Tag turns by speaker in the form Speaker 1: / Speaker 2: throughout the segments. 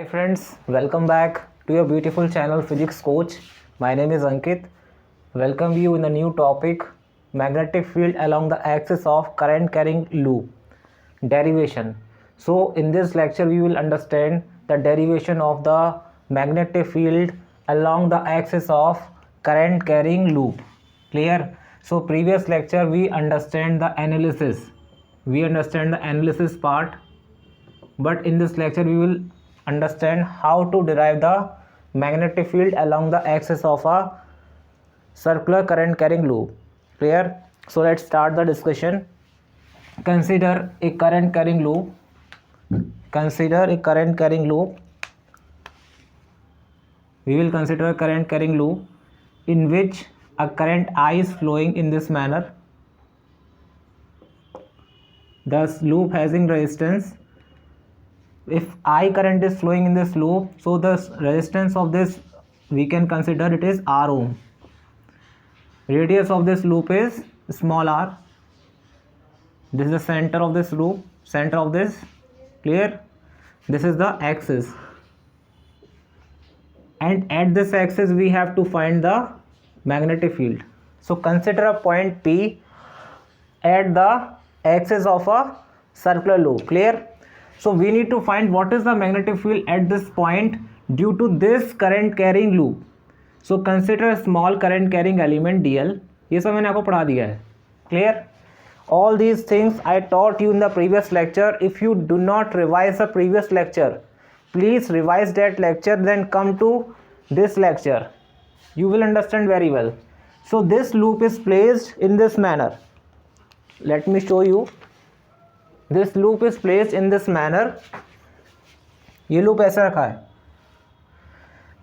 Speaker 1: Hi friends, welcome back to your beautiful channel Physics Coach. My name is Ankit. Welcome you in a new topic, magnetic field along the axis of current carrying loop. Derivation. So in this lecture we will understand the derivation of the magnetic field along the axis of current carrying loop. Clear? So previous lecture we understand the analysis. We understand the analysis part, but in this lecture we will understand how to derive the magnetic field along the axis of a circular current carrying loop. Clear? So let's start the discussion. Consider a current carrying loop. Consider a current carrying loop. We will consider a current carrying loop in which a current I is flowing in this manner. Thus loop having resistance. If I current is flowing in this loop, so the resistance of this we can consider it is R ohm. Radius of this loop is small r. This is the center of this loop, center of this. Clear? This is the axis, and at this axis we have to find the magnetic field. So consider a point P at the axis of a circular loop. Clear? So we need to find what is the magnetic field at this point due to this current carrying loop. So consider a small current carrying element dl. ये सब मैंने आपको पढ़ा दिया है. Clear? All these things I taught you in the previous lecture. If you do not revise the previous lecture, please revise that lecture, then come to this lecture. You will understand very well. So this loop is placed in this manner. Let me show you. This loop is placed in this manner. ये loop ऐसा रखा है.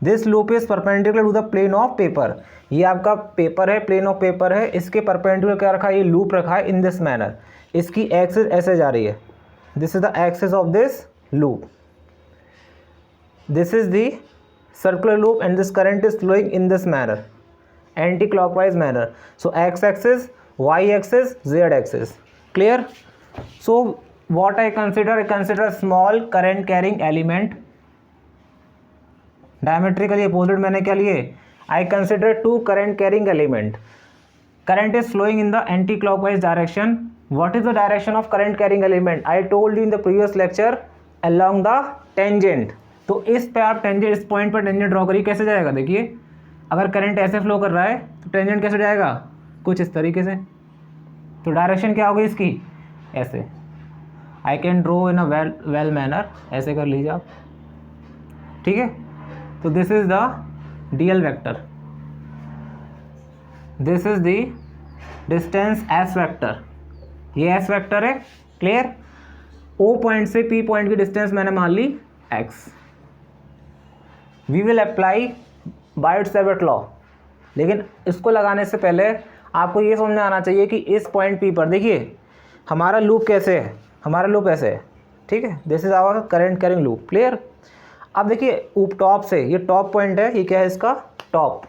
Speaker 1: This loop is perpendicular to the plane of paper. ये आपका paper है, plane of paper है, इसके perpendicular क्या रखा है, ये लूप रखा है इन दिस मैनर. इसकी एक्सिस ऐसे जा रही है. This is the axis of this loop. This is the circular loop and this current is flowing in this manner, anti clockwise manner. So X axis, Y axis, Z axis. Clear? So what I consider a small current carrying element. Diametrically opposite मैंने क्या लिए? I consider two current carrying element. Current is flowing in the anti-clockwise direction. What is the direction of current carrying element? I told you in the previous lecture, along the tangent. तो इस पे आप tangent, इस point पर tangent draw करिए. कैसे जाएगा? देखिए, अगर करंट ऐसे फ्लो कर रहा है तो टेंजेंट कैसे जाएगा? कुछ इस तरीके से. तो डायरेक्शन क्या होगी इसकी? ऐसे. I can draw in a well manner. ऐसे कर लीजिए आप. ठीक है? तो this is the DL vector. This is the distance S vector. ये एस वेक्टर है. क्लियर? ओ पॉइंट से पी पॉइंट की डिस्टेंस मैंने मान ली X. We will apply Biot Savart law. लेकिन इसको लगाने से पहले आपको ये समझ में आना चाहिए कि इस पॉइंट पी पर देखिए हमारा लूप कैसे है. हमारा लूप ऐसे है. ठीक है? This is our current carrying loop. Clear? अब देखिए ऊप टॉप से, ये टॉप पॉइंट है, ये क्या है इसका? Top.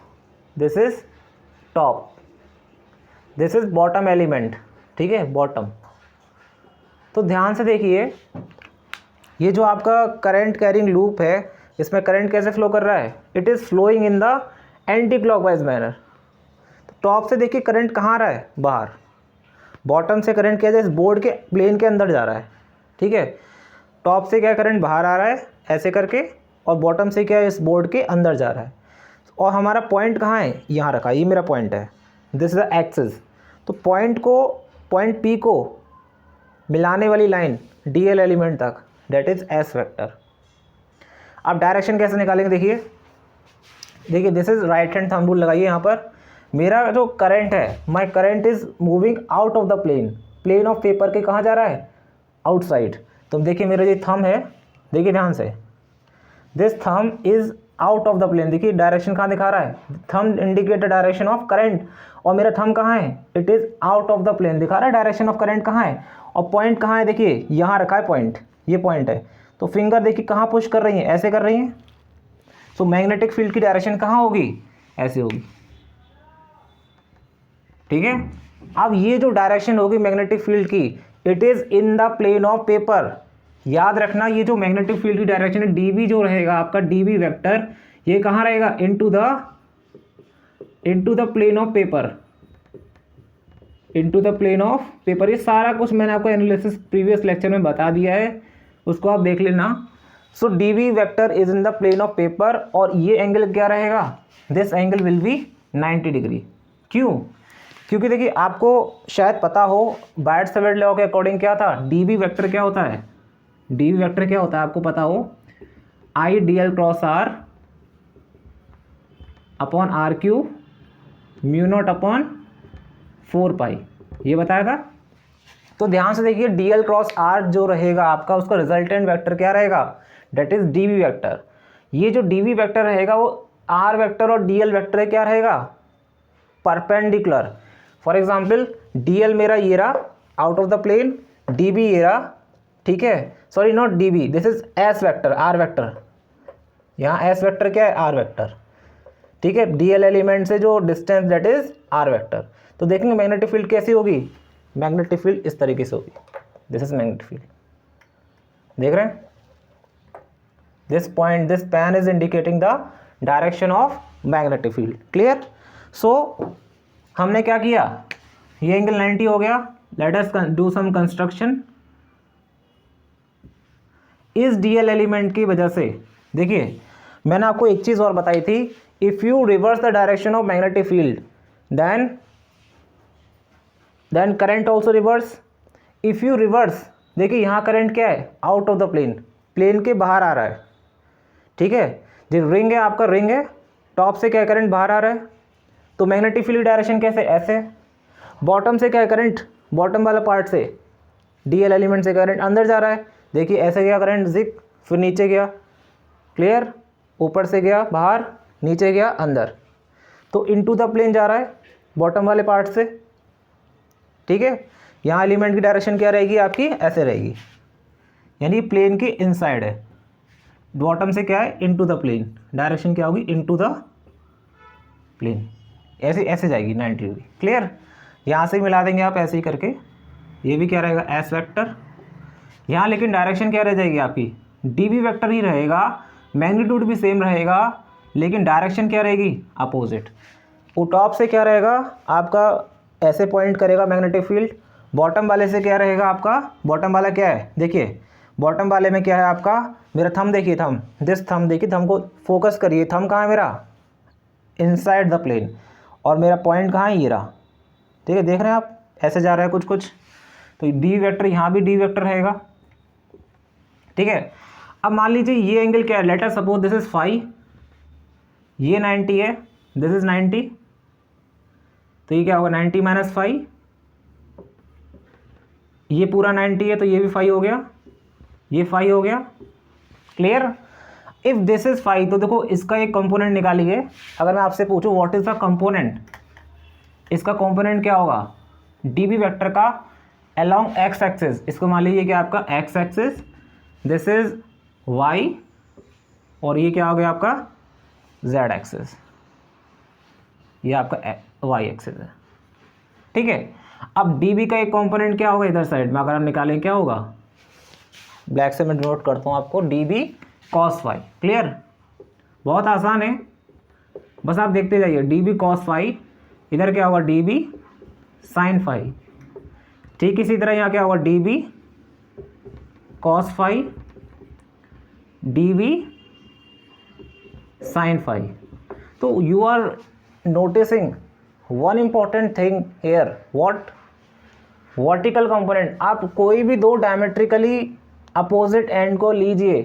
Speaker 1: This is top. This is bottom element. ठीक है? बॉटम. तो ध्यान से देखिए, ये जो आपका करंट कैरिंग लूप है, इसमें करंट कैसे फ्लो कर रहा है? It is flowing in the anti clockwise manner. Top से देखिए करंट कहाँ आ रहा है? बाहर. बॉटम से करंट क्या है? इस बोर्ड के प्लेन के अंदर जा रहा है. ठीक है? टॉप से क्या करंट बाहर आ रहा है ऐसे करके, और बॉटम से क्या है? इस बोर्ड के अंदर जा रहा है. और हमारा पॉइंट कहाँ है? यहाँ रखा. ये मेरा पॉइंट है. This is the axis. तो पॉइंट पी को मिलाने वाली लाइन डीएल एलिमेंट तक, दैट इज एस वेक्टर. अब डायरेक्शन कैसे निकालेंगे? देखिए this is right hand thumb rule लगाइए. यहाँ पर मेरा जो करंट है, my current is moving out of the plane of paper के. कहाँ जा रहा है? आउटसाइड. तो देखिए मेरा जो थंब है, देखिए ध्यान से, this thumb is out of the plane. देखिए डायरेक्शन कहाँ दिखा रहा है? Thumb indicate the direction of current. और मेरा थंब कहाँ है? It is out of the plane. दिखा रहा है डायरेक्शन ऑफ करंट कहाँ है. और पॉइंट कहाँ है? देखिए यहाँ रखा है पॉइंट. ये पॉइंट है. तो फिंगर देखिए कहाँ पुश कर रही है? ऐसे कर रही है. सो मैग्नेटिक फील्ड की डायरेक्शन कहाँ होगी? ऐसे होगी. ठीक है? अब ये जो डायरेक्शन होगी मैग्नेटिक फील्ड की, it is in the plane of paper. याद रखना ये जो मैग्नेटिक फील्ड की डायरेक्शन है डीबी जो रहेगा आपका डीबी वेक्टर, ये कहाँ रहेगा, into the plane of paper, into the plane of paper. ये सारा कुछ मैंने आपको एनालिसिस प्रीवियस लेक्चर में बता दिया है, उसको आप देख लेना। So DB vector is in the plane of paper, और ये एंगल क्या रहेगा, this angle will be 90 degree. क्यों, क्योंकि देखिए आपको शायद पता हो बायट-सैवर्ट लॉ के अकॉर्डिंग क्या था, डीबी वेक्टर क्या होता है, डीबी वेक्टर क्या होता है आपको पता हो, I D L cross R upon R cube mu naught upon 4 pi, ये बताया था। तो ध्यान से देखिए डी एल क्रॉस आर जो रहेगा आपका, उसका रिजल्टेंट वेक्टर क्या रहेगा, that is D V vector. ये जो डी वी वेक्टर रहेगा वो आर वेक्टर और डी एल वेक्टर क्या रहेगा, perpendicular. For example D L मेरा ये रहा out of the plane, D B ये रहा, ठीक है, sorry not D B, this is S vector, R vector, यहाँ एस वेक्टर क्या है, आर वेक्टर, ठीक है, डी एल एलिमेंट से जो distance that is R vector. तो देखेंगे मैग्नेटिक फील्ड कैसी होगी, मैग्नेटिक फील्ड इस तरीके से होगी, दिस इज मैग्नेटिक फील्ड, देख रहे हैं, this point this pen is indicating the direction of magnetic field, clear. So हमने क्या किया, ये एंगल 90 हो गया, let us do some construction. इस डीएल एलिमेंट की वजह से देखिए मैंने आपको एक चीज़ और बताई थी, if you reverse the direction of magnetic field then current also reverse. If you reverse, देखिए यहाँ करंट क्या है, out of the plane, plane के बाहर आ रहा है, ठीक है, जो रिंग है आपका, रिंग है, टॉप से क्या करंट बाहर आ रहा है, तो मैग्नेटिक फील्ड डायरेक्शन कैसे, ऐसे। बॉटम से क्या करंट, बॉटम वाला पार्ट से डीएल एलिमेंट से करंट अंदर जा रहा है, देखिए ऐसे गया करंट जिक, फिर नीचे गया, क्लियर, ऊपर से गया बाहर, नीचे गया अंदर, तो इनटू द प्लेन जा रहा है बॉटम वाले पार्ट से, ठीक है। यहाँ एलिमेंट की डायरेक्शन क्या रहेगी आपकी, ऐसे रहेगी, यानी प्लेन के इनसाइड है, बॉटम से क्या है, इनटू द प्लेन, डायरेक्शन क्या होगी, इनटू द प्लेन, ऐसे ऐसे जाएगी 90 डिग्री, क्लियर। यहाँ से मिला देंगे आप ऐसे ही करके, ये भी क्या रहेगा, एस वेक्टर, यहाँ लेकिन डायरेक्शन क्या रह जाएगी आपकी, डी बी वेक्टर ही रहेगा, मैग्नीट्यूड भी सेम रहेगा, लेकिन डायरेक्शन क्या रहेगी, अपोजिट। वो टॉप से क्या रहेगा आपका, ऐसे पॉइंट करेगा मैग्नेटिक फील्ड, बॉटम वाले से क्या रहेगा आपका, बॉटम वाला क्या है, देखिए बॉटम वाले में क्या है आपका, मेरा थंब देखिए, थंब, दिस थंब देखिए, थंब को फोकस करिए, थंब कहाँ है मेरा, इनसाइड द प्लेन, और मेरा पॉइंट कहाँ है, ये रहा, ठीक है, देख रहे हैं आप, ऐसे जा रहा है कुछ कुछ, तो डी वेक्टर यहाँ भी डी वेक्टर रहेगा, ठीक है। अब मान लीजिए ये एंगल क्या है, let us suppose this is phi, ये 90 है, दिस इज 90, तो ये क्या होगा, 90 माइनस फाई, ये पूरा 90 है तो ये भी फाई हो गया, ये फाई हो गया, clear. If this is phi, तो देखो इसका एक कंपोनेंट निकालिए, अगर मैं आपसे पूछूं व्हाट इज द कंपोनेंट, इसका कंपोनेंट क्या होगा, डीबी वेक्टर का अलोंग एक्स एक्सिस, इसको मान लीजिए कि आपका X axis, this is Y, और ये क्या हो गया आपका जेड एक्सिस, ये आपका वाई एक्सिस है, ठीक है। अब डीबी का एक कंपोनेंट क्या होगा इधर साइड में, अगर हम निकालें क्या होगा, ब्लैक से मैं नोट करता हूँ आपको, डीबी कॉस फाई, क्लियर, बहुत आसान है, बस आप देखते जाइए, डीबी कॉस फाई, इधर क्या होगा, डीबी साइन फाई, ठीक इसी तरह यहाँ क्या होगा, DB cos phi, DB sine phi. तो you are noticing one important thing here, what, vertical component. आप कोई भी दो डायमेट्रिकली अपोजिट एंड को लीजिए,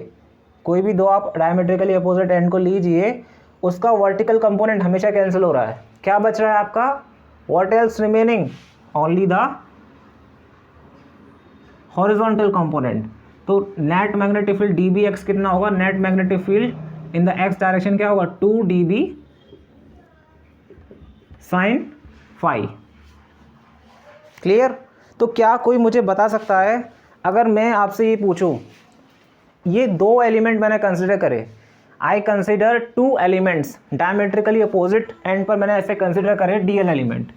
Speaker 1: कोई भी दो आप डायमेट्रिकली अपोजिट एंड को लीजिए, उसका वर्टिकल कंपोनेंट हमेशा कैंसिल हो रहा है, क्या बच रहा है आपका, what else remaining, only the horizontal component. तो net magnetic field D B X कितना होगा, net magnetic field in the X direction क्या होगा, 2 dB साइन फाई, क्लियर। तो क्या कोई मुझे बता सकता है, अगर मैं आपसे ये पूछूं, ये दो एलिमेंट मैंने कंसिडर करे, I consider 2 elements diametrically opposite and पर मैंने ऐसे कंसिडर करे डीएल एलिमेंट,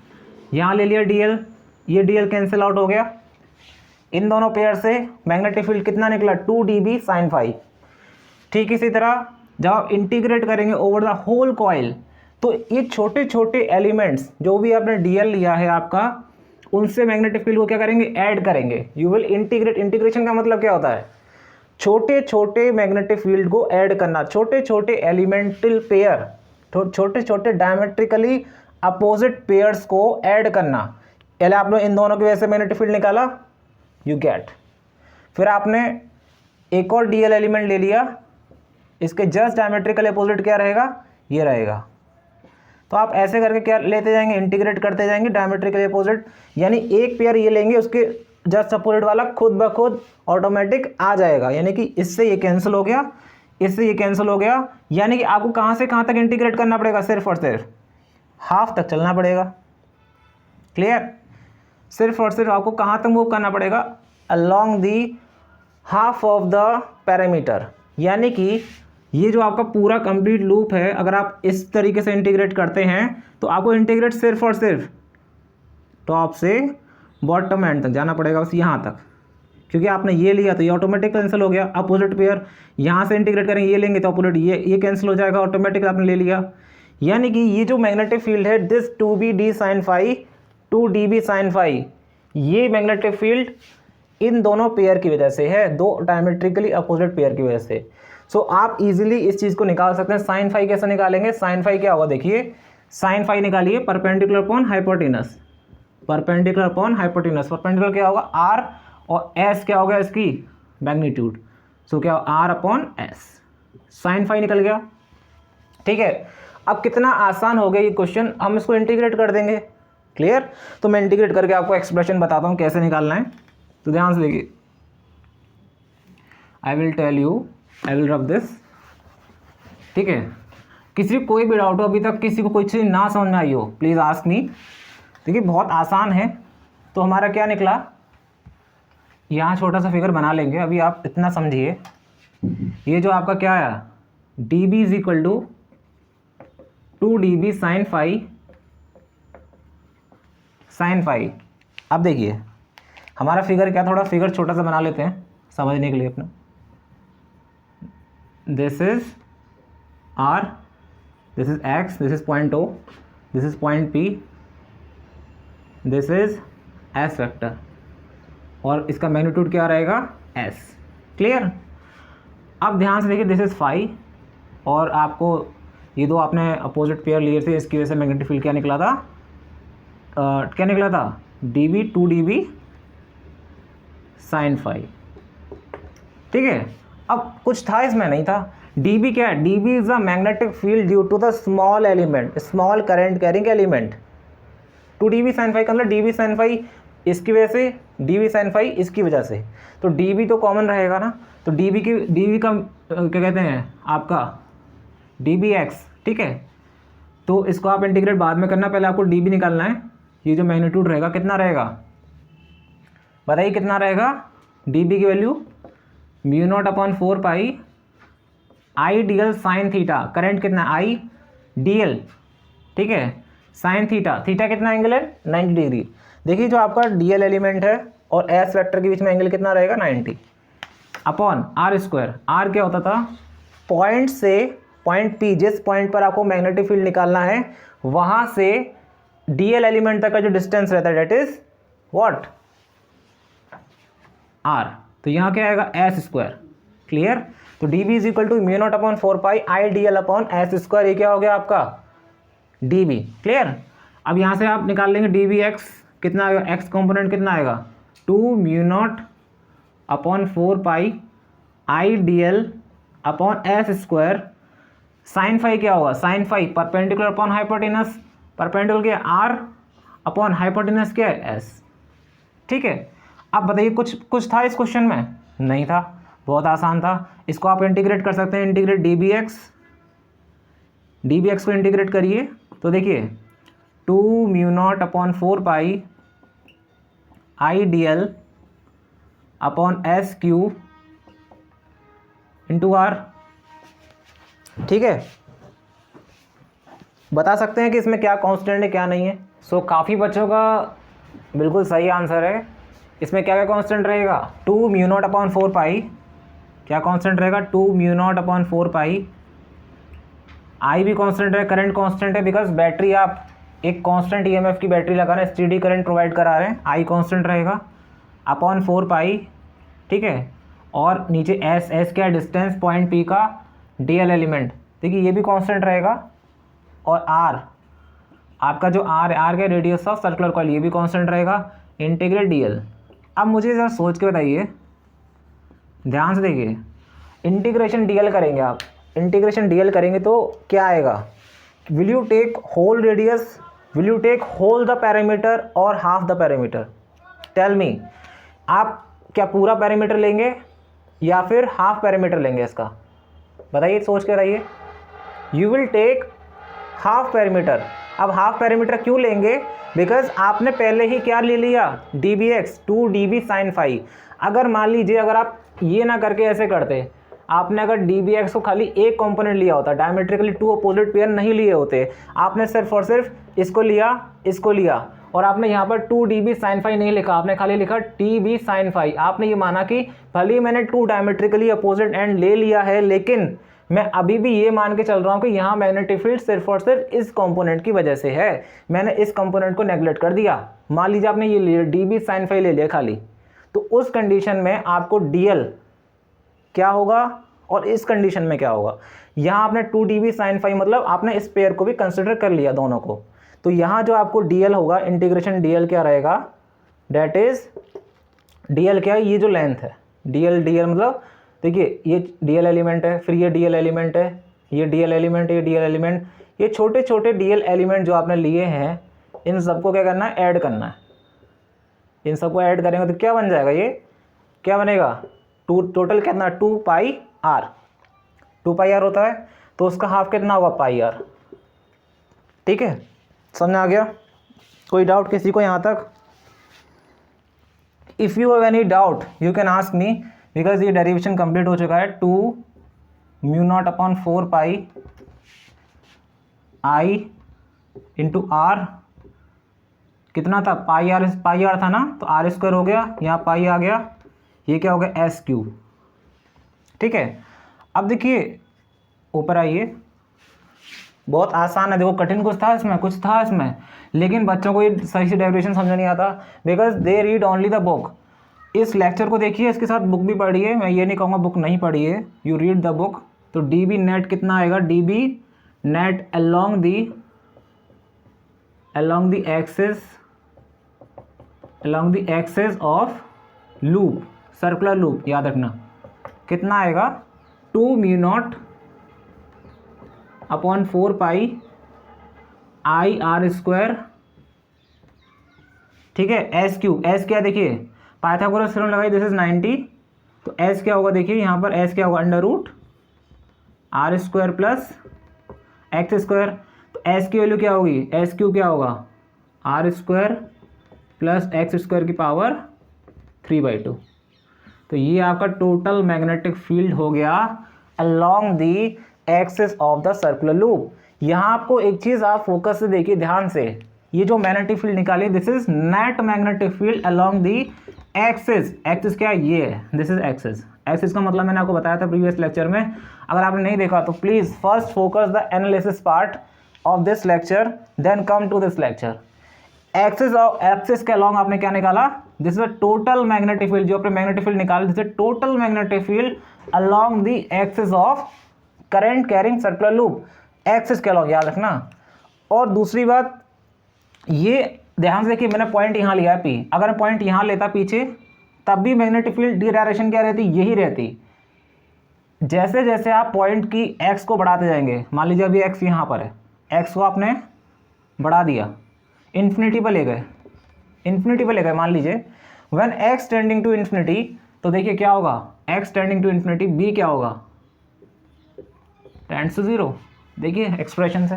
Speaker 1: यहाँ ले लिया डीएल, ये डीएल कैंसिल आउट हो गया, इन दोनों पेयर से मैग्नेटिक फील्ड कितना निकला 2 dB sin phi। ठीक इसी तरह जब आप इंटीग्रेट करेंगे ओवर द होल कॉइल तो ये छोटे छोटे एलिमेंट्स जो भी आपने डीएल लिया है आपका, उनसे मैग्नेटिक फील्ड को क्या करेंगे, ऐड करेंगे। You will integrate. इंटीग्रेशन का मतलब क्या होता है, छोटे छोटे मैग्नेटिक फील्ड को ऐड करना, छोटे छोटे एलिमेंटल पेयर, छोटे छोटे डायमेट्रिकली अपोजिट पेयर्स को ऐड करना। पहले आपने इन दोनों की वजह से मैग्नेटिक फील्ड निकाला, यू गेट। फिर आपने एक और डीएल एलिमेंट ले लिया, इसके जस्ट डायमेट्रिकल अपोजिट क्या रहेगा, ये रहेगा। तो आप ऐसे करके क्या लेते जाएंगे, इंटीग्रेट करते जाएंगे डायमेट्रिकल अपोजिट, यानी एक पेयर ये लेंगे, उसके जस्ट अपोजिट वाला खुद ब खुद ऑटोमेटिक आ जाएगा। यानी कि इससे ये कैंसिल हो गया, इससे ये कैंसिल हो गया, यानी कि आपको कहाँ से कहाँ तक इंटीग्रेट करना पड़ेगा, सिर्फ और सिर्फ हाफ तक चलना पड़ेगा। क्लियर, सिर्फ और सिर्फ आपको कहाँ तक मूव करना पड़ेगा, along the half of the parameter. यानी कि ये जो आपका पूरा कंप्लीट लूप है, अगर आप इस तरीके से इंटीग्रेट करते हैं तो आपको इंटीग्रेट सिर्फ और सिर्फ टॉप से बॉटम एंड तक जाना पड़ेगा, बस यहाँ तक। क्योंकि आपने ये लिया तो ये ऑटोमेटिक कैंसिल हो गया, अपोजिट पेयर यहाँ से इंटीग्रेट करेंगे, ये लेंगे तो अपोजिट ये कैंसिल हो जाएगा, ऑटोमेटिक आपने ले लिया। यानी कि ये जो मैग्नेटिक फील्ड है this 2b sin phi 2 dB sin phi, ये मैग्नेटिक फील्ड इन दोनों पेयर की वजह से है, दो डायमेट्रिकली अपोजिट पेयर की वजह से। सो आप इजीली इस चीज़ को निकाल सकते हैं। साइन फाई कैसे निकालेंगे, साइन फाई क्या होगा, देखिए साइन फाई निकालिए, perpendicular upon hypotenuse, perpendicular upon hypotenuse. Perpendicular क्या होगा आर, और एस क्या होगा इसकी मैग्नीट्यूड, सो क्या R upon S, sine phi निकल गया। ठीक है, अब कितना आसान हो गया ये क्वेश्चन, हम इसको इंटीग्रेट कर देंगे। क्लियर, तो मैं इंटीग्रेट करके आपको एक्सप्रेशन बताता हूँ कैसे निकालना है, तो ध्यान से देखिए। I will tell you, I will rub this. ठीक है, किसी कोई भी डाउट हो, अभी तक किसी को कोई चीज़ ना समझ में आई हो, प्लीज़ आस्क मी। देखिए बहुत आसान है। तो हमारा क्या निकला, यहाँ छोटा सा फिगर बना लेंगे, अभी आप इतना समझिए। ये जो आपका क्या है, D B is equal to 2 dB sin phi। अब देखिए हमारा फिगर क्या, थोड़ा फिगर छोटा सा बना लेते हैं समझने के लिए अपना। This is R, this is X, this is point O, this is point P, this is S vector, और इसका मैग्नीट्यूड क्या रहेगा S। क्लियर, अब ध्यान से देखिए दिस इज फाई, और आपको ये दो आपने अपोजिट पेयर लिए थे, इसकी वजह से मैग्नेटिक फील्ड क्या निकला था, क्या निकला था dB 2 dB sin phi। ठीक है, अब कुछ था इसमें नहीं था। dB क्या है, dB is a magnetic field due to the small element, small current carrying element. 2 dB sin phi का मतलब dB sin phi इसकी वजह से, dB sin phi इसकी वजह से, तो dB तो कॉमन रहेगा ना, तो dB का क्या कहते हैं आपका dBx। ठीक है, तो इसको आप इंटीग्रेट बाद में करना, पहले आपको dB निकालना है। ये जो मैग्नीट्यूड रहेगा कितना रहेगा, बताइए कितना रहेगा, dB की value μ0/4 I dl sine theta, current कितना I dl। ठीक है, साइन थीटा, थीटा कितना एंगल है 90 डिग्री। देखिए जो आपका dl एलिमेंट है और s वेक्टर के बीच में एंगल कितना रहेगा 90 अपॉन r स्क्वायर। r क्या होता था, पॉइंट से पॉइंट P, जिस पॉइंट पर आपको मैग्नेटिक फील्ड निकालना है वहां से dl एलिमेंट तक का जो डिस्टेंस रहता है डेट इज व्हाट r, तो यहाँ क्या आएगा s स्क्वायर। क्लियर, तो dB is equal to μ0/4 I dl upon s square, ये क्या हो गया आपका dB। क्लियर, अब यहाँ से आप निकाल लेंगे dBx कितना आएगा, x कंपोनेंट कितना आएगा 2 μ0/4 I dl upon s square. Sine phi क्या होगा, sine phi perpendicular upon hypotenuse, perpendicular क्या r अपॉन हाइपोटेनस क्या है s। ठीक है, अब बताइए कुछ था इस क्वेश्चन में, नहीं था, बहुत आसान था। इसको आप इंटीग्रेट कर सकते हैं, इंटीग्रेट dBx को इंटीग्रेट करिए तो देखिए 2 μ0/4 I dl upon s cube into r। ठीक है, बता सकते हैं कि इसमें क्या कांस्टेंट है क्या नहीं है। सो काफ़ी बच्चों का बिल्कुल सही आंसर है इसमें क्या क्या कांस्टेंट रहेगा, 2 म्यू नॉट अपॉन 4 पाई, क्या कांस्टेंट रहेगा, 2 म्यू नॉट अपॉन 4 पाई। आई भी कांस्टेंट है, करंट कांस्टेंट है, बिकॉज बैटरी आप एक कांस्टेंट ईएमएफ की बैटरी लगा रहे हैं, स्टेडी करंट प्रोवाइड करा रहे हैं, आई कांस्टेंट रहेगा अपॉन 4 पाई, ठीक है। और नीचे एस, एस क्या है, डिस्टेंस पॉइंट पी का डीएल एलिमेंट, देखिए ये भी कांस्टेंट रहेगा। और आर, आपका जो आर है, आर क्या, रेडियस ऑफ सर्कुलर कॉइल, ये भी कांस्टेंट रहेगा, इंटीग्रल डीएल। अब मुझे ज़रा सोच के बताइए, ध्यान से देखिए, इंटीग्रेशन डीएल करेंगे आप, इंटीग्रेशन डीएल करेंगे तो क्या आएगा, will you take whole radius, will you take whole the parameter और half the parameter, tell me, आप क्या पूरा पैरामीटर लेंगे या फिर हाफ पैरामीटर लेंगे इसका, बताइए, सोच के बताइए। You will take half parameter. अब हाफ पैरामीटर क्यों लेंगे, बिकॉज आपने पहले ही क्या ले लिया, D B X, 2 dB sine phi. अगर मान लीजिए अगर आप ये ना करके ऐसे करते, आपने अगर डी बी एक्स को खाली एक कंपोनेंट लिया होता, डायमेट्रिकली 2 अपोजिट पेयर नहीं लिए होते, आपने सिर्फ और सिर्फ इसको लिया और आपने यहाँ पर 2 dB साइन फाई नहीं लिखा, आपने खाली लिखा TB साइन फाई। आपने ये माना कि भले ही मैंने 2 डायमेट्रिकली अपोजिट एंड ले लिया है, लेकिन मैं अभी भी ये मान के चल रहा हूँ कि यहाँ मैग्नेटिक फील्ड सिर्फ और सिर्फ इस कंपोनेंट की वजह से है, मैंने इस कंपोनेंट को नेग्लेक्ट कर दिया। मान लीजिए आपने ये लिया DB साइन फाई ले लिया खाली, तो उस कंडीशन में आपको DL क्या होगा और इस कंडीशन में क्या होगा, यहाँ आपने 2 dB साइन फाई मतलब आपने इस पेयर को भी कंसिडर कर लिया दोनों को, तो यहाँ जो आपको DL होगा, इंटीग्रेशन DL क्या रहेगा, डेट इज DL क्या है, ये जो लेंथ है DL मतलब देखिए ये DL एलिमेंट है, फिर ये DL एलिमेंट है, ये DL एलिमेंट, ये DL एलिमेंट, ये छोटे छोटे DL एलिमेंट जो आपने लिए हैं, इन सबको क्या करना है, ऐड करना है। इन सबको ऐड करेंगे तो क्या बन जाएगा, ये क्या बनेगा, टोटल कितना, 2 पाई आर, 2 पाई आर होता है, तो उसका हाफ कितना होगा, पाई आर। ठीक है, समझ आ गया, कोई डाउट किसी को यहाँ तक? If you have any doubt you can ask me, because ये डेरिवेशन कंप्लीट हो चुका है। 2 mu naught upon 4 pi I into R, कितना था, पाई आर था ना, तो आर स्क्वायर हो गया, यहाँ पाई आ गया, ये क्या हो गया, एस क्यूब। ठीक है, अब देखिए ऊपर आइए, बहुत आसान है, देखो कठिन कुछ था इसमें, लेकिन बच्चों को ये सही से डेरिवेशन समझ नहीं आता, because they read only the book. इस लेक्चर को देखिए, इसके साथ बुक भी पढ़िए, मैं ये नहीं कहूँगा बुक नहीं पढ़िए, यू रीड द बुक। तो DB नेट कितना आएगा, DB net along the axis of loop, circular loop, याद रखना कितना आएगा, 2 mu naught upon 4 pi I R square, ठीक है, एस क्यूब, एस क्या देखिए, पाइथागोरस थ्योरम लगाई, दिस इज 90, तो एस क्या होगा, देखिए यहाँ पर एस क्या होगा, under root R square plus X square, तो एस की वैल्यू क्या होगी, एस क्यू क्या होगा, R square plus X square की पावर 3/2। तो ये आपका टोटल मैग्नेटिक फील्ड हो गया along the axis of the circular loop. यहाँ आपको एक चीज़ आप फोकस से देखिए ध्यान से, ये जो मैग्नेटिक फील्ड निकाली, this is net magnetic field along the axis. Axis क्या है, ये है, दिस इज एक्सिस। एक्सिस का मतलब मैंने आपको बताया था प्रीवियस लेक्चर में, अगर आपने नहीं देखा तो please first focus the analysis part of this lecture, then come to this lecture. Axis के अलोंग आपने क्या निकाला, this is a total magnetic field, जो आपने मैग्नेटिक फील्ड निकाला, this is total magnetic field along the axis of current carrying circular loop, axis के along, याद रखना। और दूसरी बात, ये ध्यान से देखिए, मैंने पॉइंट यहाँ लिया है P, अगर मैं पॉइंट यहाँ लेता पीछे, तब भी मैग्नेटिक फील्ड डी डायरेक्शन क्या रहती, यही रहती। जैसे जैसे आप पॉइंट की एक्स को बढ़ाते जाएंगे, मान लीजिए अभी एक्स यहाँ पर है, एक्स को आपने बढ़ा दिया, इन्फिनिटी पर ले गए, मान लीजिए when X tending to infinity, तो देखिए क्या होगा, X tending to infinity, B क्या होगा, टेंड्स टू 0। देखिए एक्सप्रेशन से,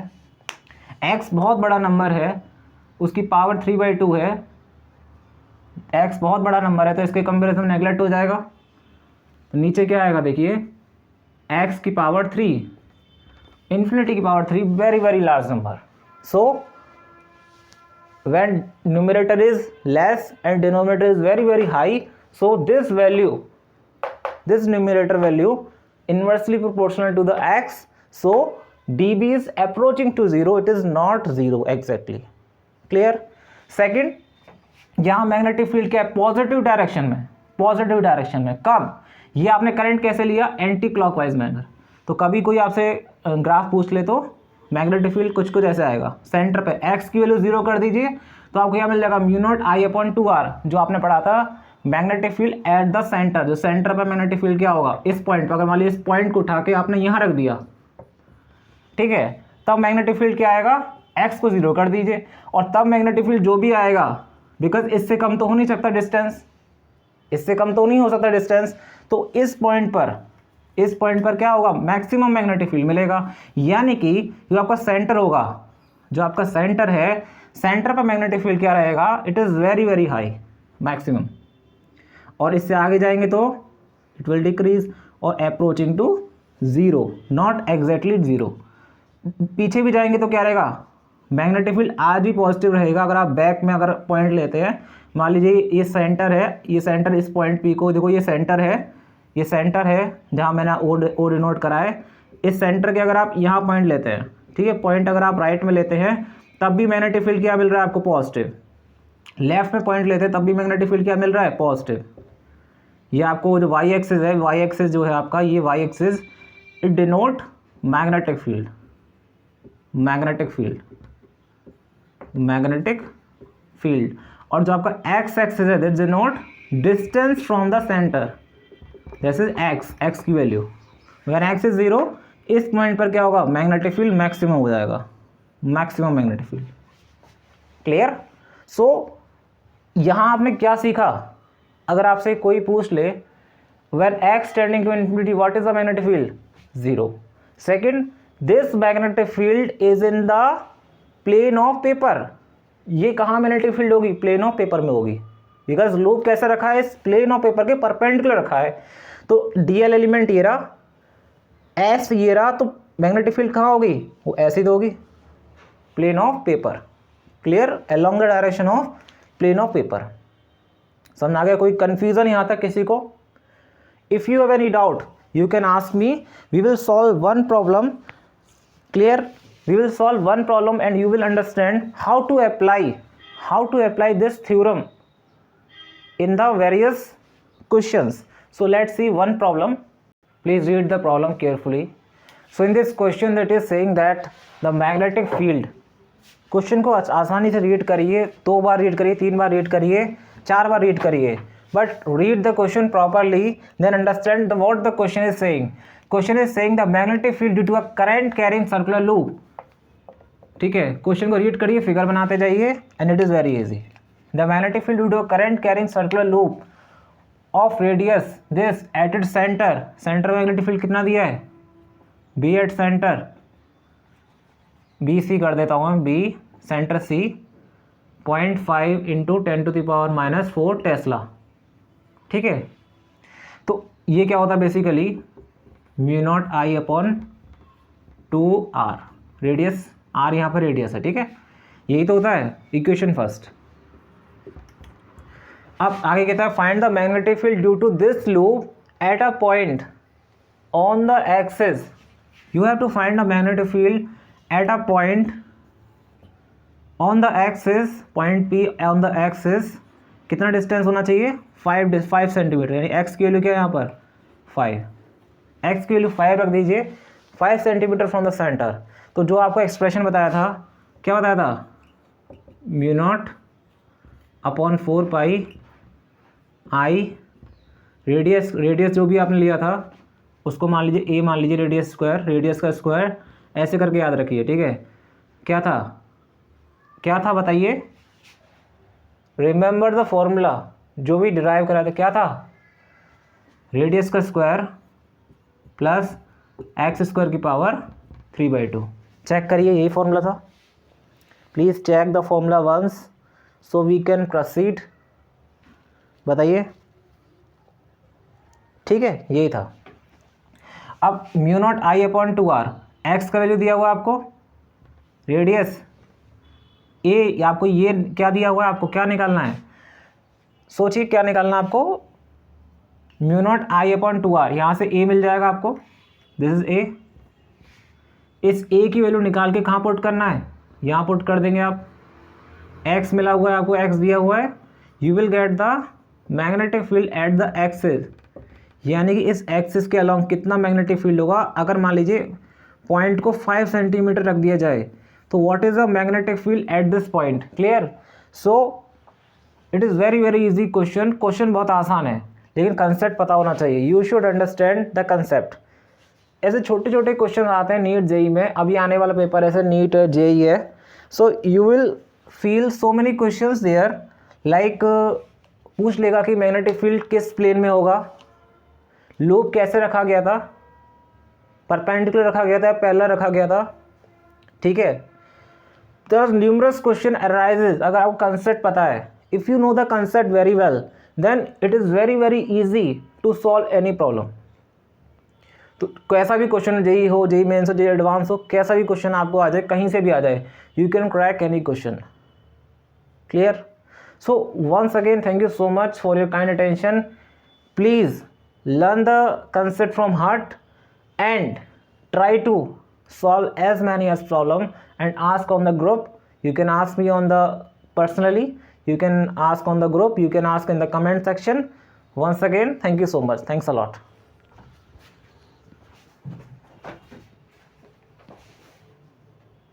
Speaker 1: एक्स बहुत बड़ा नंबर है, उसकी पावर 3/2 है, एक्स बहुत बड़ा नंबर है, तो इसके कंपेरिजन में नेगलेक्ट हो जाएगा, तो नीचे क्या आएगा, देखिए एक्स की पावर 3, इन्फिनिटी की power 3, very very large number. So when numerator is less and denominator is very very high, so this value, this numerator value inversely proportional to the x, so dB is approaching to 0, it is not 0 exactly. clear? Second, यहाँ magnetic field क्या है, positive direction में, positive direction में। कब? ये आपने current कैसे लिया, एंटी क्लॉकवाइज मैनर। तो कभी कोई आपसे ग्राफ पूछ ले तो मैग्नेटिक फील्ड कुछ कुछ ऐसे आएगा, सेंटर पे एक्स की वैल्यू 0 कर दीजिए तो आपको यहाँ मिल जाएगा mu naught I upon 2r, जो आपने पढ़ा था magnetic field at the centre, जो सेंटर पर मैग्नेटिक फील्ड क्या होगा, इस पॉइंट पर। अगर मान लीजिए इस पॉइंट को उठा के आपने यहाँ रख दिया, ठीक है, तब मैग्नेटिक फील्ड क्या आएगा, एक्स को 0 कर दीजिए, और तब मैग्नेटिक फील्ड जो भी आएगा, बिकॉज इससे कम तो हो नहीं सकता डिस्टेंस, इससे कम तो नहीं हो सकता डिस्टेंस, तो इस पॉइंट पर क्या होगा, मैक्सिमम मैग्नेटिक फील्ड मिलेगा। यानी कि जो आपका सेंटर होगा, जो आपका सेंटर है, सेंटर पर मैग्नेटिक फील्ड क्या रहेगा, it is very very high, maximum. और इससे आगे जाएंगे तो इट विल डिक्रीज और अप्रोचिंग टू 0, नॉट एग्जैक्टली 0। पीछे भी जाएंगे तो क्या रहेगा, मैग्नेटिक फील्ड आज भी पॉजिटिव रहेगा। अगर आप बैक में अगर पॉइंट लेते हैं, मान लीजिए ये सेंटर है, ये सेंटर इस पॉइंट पी को देखो, ये सेंटर है, ये सेंटर है जहाँ मैंने ओ डिनोट करा है। इस सेंटर के अगर आप यहाँ पॉइंट लेते हैं, ठीक है, पॉइंट अगर आप राइट में लेते हैं तब भी मैग्नेटिक फील्ड क्या मिल रहा है आपको, पॉजिटिव। लेफ्ट में पॉइंट लेते हैं तब भी मैग्नेटिक फील्ड क्या मिल रहा है, पॉजिटिव। ये आपको जो वाई एक्सिस है, वाई एक्सिस जो है आपका, ये Y axis it denote magnetic field, magnetic field, magnetic field. और जो आपका एक्स एक्सिस है that denote distance from the centre, this is X की वैल्यू। व्हेन एक्स इज 0, इस पॉइंट पर क्या होगा, मैग्नेटिक फील्ड मैक्सिमम हो जाएगा, maximum magnetic field. Clear? So यहाँ आपने क्या सीखा, अगर आपसे कोई पूछ ले when X tending to infinity what is the magnetic field, 0। Second, this magnetic field is in the plane of paper. ये कहाँ मैग्नेटिक फील्ड होगी, प्लेन ऑफ पेपर में होगी, बिकॉज लूप कैसे रखा है, इस प्लेन ऑफ पेपर के परपेंडिकुलर रखा है। तो डीएल एलिमेंट ये रहा, एस ये रहा, तो मैग्नेटिक फील्ड कहाँ होगी, वो ऐसी तो होगी, plane of paper. Clear? Along the direction of plane of paper. समझ आ गया? कोई कंफ्यूजन यहाँ तक किसी को? If you have any doubt you can ask me, we will solve one problem. Clear? We will solve one problem and you will understand how to apply this theorem in the various questions. So let's see one problem. Please read the problem carefully. So in this question that is saying that the magnetic field, question को आसानी से read करिए, 2 बार read करिए, 3 बार read करिए, 4 बार read करिए, but read the question properly, then understand what the question is saying. Question is saying the magnetic field due to a current carrying circular loop. ठीक है, question को रीड करिए, figure बनाते जाइए, and it is very easy. The magnetic field due to a current carrying circular loop of radius this at its center. Center magnetic field कितना दिया है, B at center, BC कर देता हूँ मैं, B centre C 0.5 into 10⁻⁻⁴ Tesla. ठीक है, तो ये क्या होता है basically, mu naught I upon 2r, radius r यहाँ पर रेडियस है, ठीक है, यही तो होता है इक्वेशन फर्स्ट। अब आगे कहता है find the magnetic field due to this loop at a point on the axis. You have to find the magnetic field at a point on the axis, point P on the axis. कितना distance होना चाहिए, 5 centimetre, यानी x की value क्या है यहाँ पर 5, x की वैल्यू 5 रख दीजिए, 5 सेंटीमीटर फ्रॉम द सेंटर। तो जो आपको एक्सप्रेशन बताया था, क्या बताया था, म्यू नॉट अपॉन 4 पाई आई, रेडियस जो भी आपने लिया था उसको मान लीजिए a, मान लीजिए रेडियस स्क्वायर, रेडियस का स्क्वायर ऐसे करके याद रखिए, ठीक है। क्या था बताइए, रिमेंबर द फॉर्मूला, जो भी डिराइव करा था क्या था, रेडियस का स्क्वायर प्लस एक्स स्क्वायर की पावर 3/2। चेक करिए, यही फॉर्मूला था। Please check the formula once so we can proceed. बताइए, ठीक है, यही था। अब mu naught I upon 2r, X का वैल्यू दिया हुआ आपको, रेडियस ए, आपको ये क्या दिया हुआ है, आपको क्या निकालना है, सोचिए क्या निकालना है आपको, mu naught I upon 2r, यहाँ से ए मिल जाएगा आपको, दिस इज ए। इस ए की वैल्यू निकाल के कहाँ पुट करना है, यहाँ पुट कर देंगे आप। एक्स मिला हुआ है आपको, एक्स दिया हुआ है, you will get the magnetic field at the axis, यानी कि इस एक्सिस के अलॉन्ग कितना मैग्नेटिक फील्ड होगा। अगर मान लीजिए पॉइंट को 5 सेंटीमीटर रख दिया जाए तो what is the magnetic field at this point, clear. So it is very very easy question, question बहुत आसान है लेकिन कंसेप्ट पता होना चाहिए, you should understand the concept. ऐसे छोटे छोटे क्वेश्चन आते हैं नीट जेई में, अभी आने वाला पेपर ऐसे नीट जेई है, so you will feel so many questions there, like पूछ लेगा कि मैग्नेटिक फील्ड किस प्लेन में होगा, लूप कैसे रखा गया था, परपेंडिकुलर रखा गया था, पैरेलल रखा गया था, ठीक है। तो न्यूमरस क्वेश्चन अराइजेज अगर आपको कंसेप्ट पता है, if you know the concept very well then it is very very easy to solve any problem. तो कैसा भी क्वेश्चन, जेई हो, जेई मेंस हो, जेई एडवांस हो, कैसा भी क्वेश्चन आपको आ जाए, कहीं से भी आ जाए, you can crack any question, clear. So once again thank you so much for your kind attention, please learn the concept from heart and try to solve as many as problem and ask on the group. You can ask me on the personally, you can ask on the group, you can ask in the comment section. Once again thank you so much, thanks a lot.